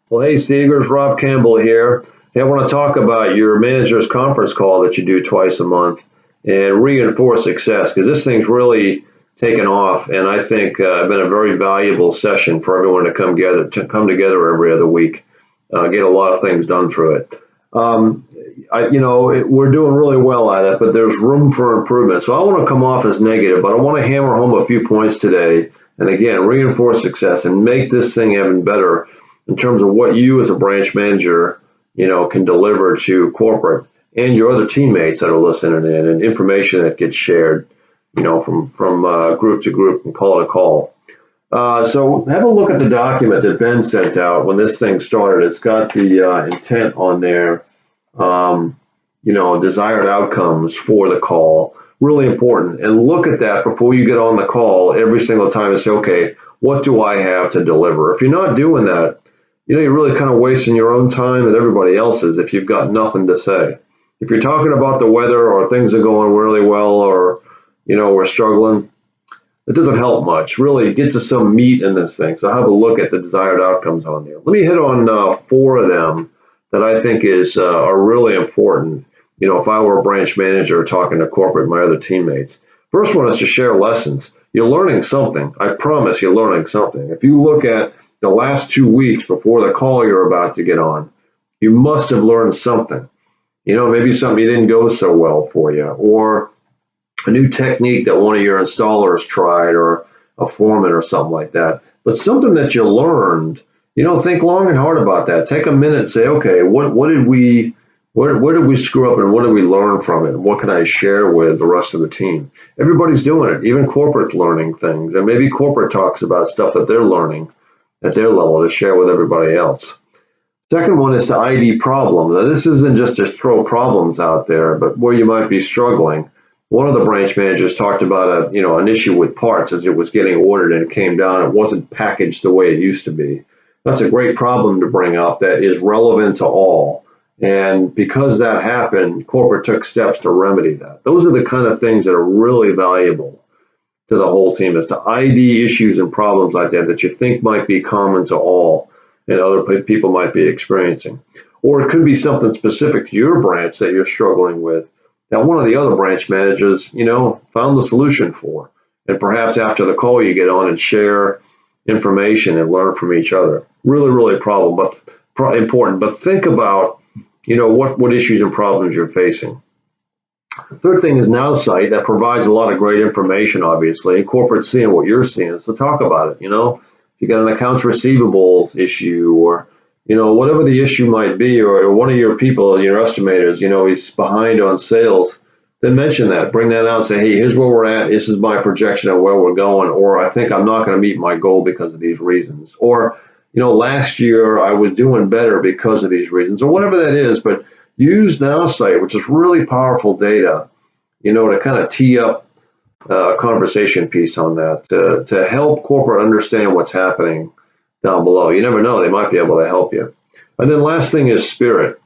Well, hey, Seegars, Rob Campbell here. Hey, I want to talk about your manager's conference call that you do twice a month and reinforce success because this thing's really taken off, and I think been a very valuable session for everyone to come together every other week, get a lot of things done through it. We're doing really well at it, but there's room for improvement. So I want to come off as negative, but I want to hammer home a few points today, and again, reinforce success and make this thing even better in terms of what you as a branch manager, can deliver to corporate and your other teammates that are listening in, and information that gets shared, from group to group and call to call. So have a look at the document that Ben sent out when this thing started. It's got the intent on there, desired outcomes for the call. Really important. And look at that before you get on the call every single time and say, okay, what do I have to deliver? If you're not doing that, you're really kind of wasting your own time and everybody else's if you've got nothing to say. If you're talking about the weather or things are going really well or, we're struggling, it doesn't help much. Really get to some meat in this thing. So have a look at the desired outcomes on there. Let me hit on four of them that I think are really important. If I were a branch manager talking to corporate, my other teammates. First one is to share lessons. You're learning something. I promise you're learning something. If you look at the last 2 weeks before the call you're about to get on, you must have learned something. Maybe something you didn't go so well for you, or a new technique that one of your installers tried, or a foreman or something like that. But something that you learned, think long and hard about that. Take a minute and say, okay, what did we, where did we screw up and what did we learn from it? And what can I share with the rest of the team? Everybody's doing it, even corporate learning things. And maybe corporate talks about stuff that they're learning at their level to share with everybody else. Second one is to ID problems. Now, this isn't just to throw problems out there, but where you might be struggling. One of the branch managers talked about an issue with parts as it was getting ordered and it came down. It wasn't packaged the way it used to be. That's a great problem to bring up that is relevant to all. And because that happened, corporate took steps to remedy that. Those are the kind of things that are really valuable to the whole team, is to ID issues and problems like that you think might be common to all and other people might be experiencing. Or it could be something specific to your branch that you're struggling with that one of the other branch managers, found the solution for. And perhaps after the call you get on and share information and learn from each other. Really, really important. But think about, what issues and problems you're facing. Third thing is Now Site that provides a lot of great information, obviously, and corporate's seeing what you're seeing. So talk about it. If you got an accounts receivables issue or, whatever the issue might be, or one of your people, your estimators, he's behind on sales, then mention that, bring that out and say, hey, here's where we're at. This is my projection of where we're going, or I think I'm not going to meet my goal because of these reasons. Or, last year I was doing better because of these reasons, or whatever that is. But use Now Site, which is really powerful data, to kind of tee up a conversation piece on that to help corporate understand what's happening down below. You never know, they might be able to help you. And then last thing is spirit.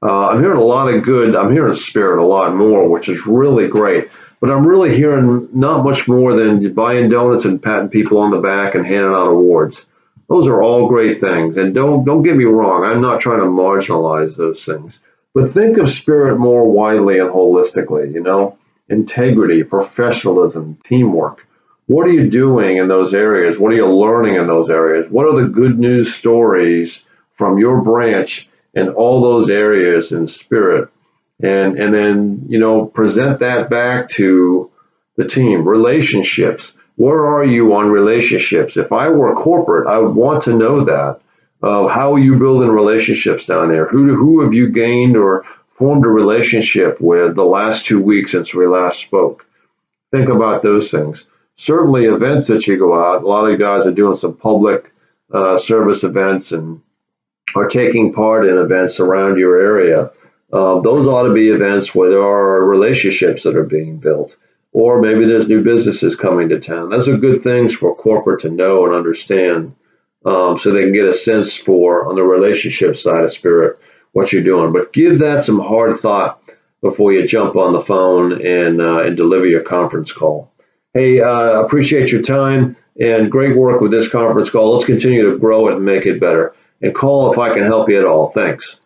I'm hearing spirit a lot more, which is really great. But I'm really hearing not much more than buying donuts and patting people on the back and handing out awards. Those are all great things. And don't get me wrong, I'm not trying to marginalize those things. But think of spirit more widely and holistically, integrity, professionalism, teamwork. What are you doing in those areas? What are you learning in those areas? What are the good news stories from your branch in all those areas in spirit? And then, present that back to the team. Relationships. Where are you on relationships? If I were corporate, I would want to know that. How are you building relationships down there? Who have you gained or formed a relationship with the last 2 weeks since we last spoke? Think about those things. Certainly events that you go out, a lot of you guys are doing some public service events and are taking part in events around your area. Those ought to be events where there are relationships that are being built, or maybe there's new businesses coming to town. Those are good things for corporate to know and understand, so they can get a sense for, on the relationship side of spirit, what you're doing. But give that some hard thought before you jump on the phone and deliver your conference call. Hey, appreciate your time and great work with this conference call. Let's continue to grow it and make it better. and call if I can help you at all. Thanks.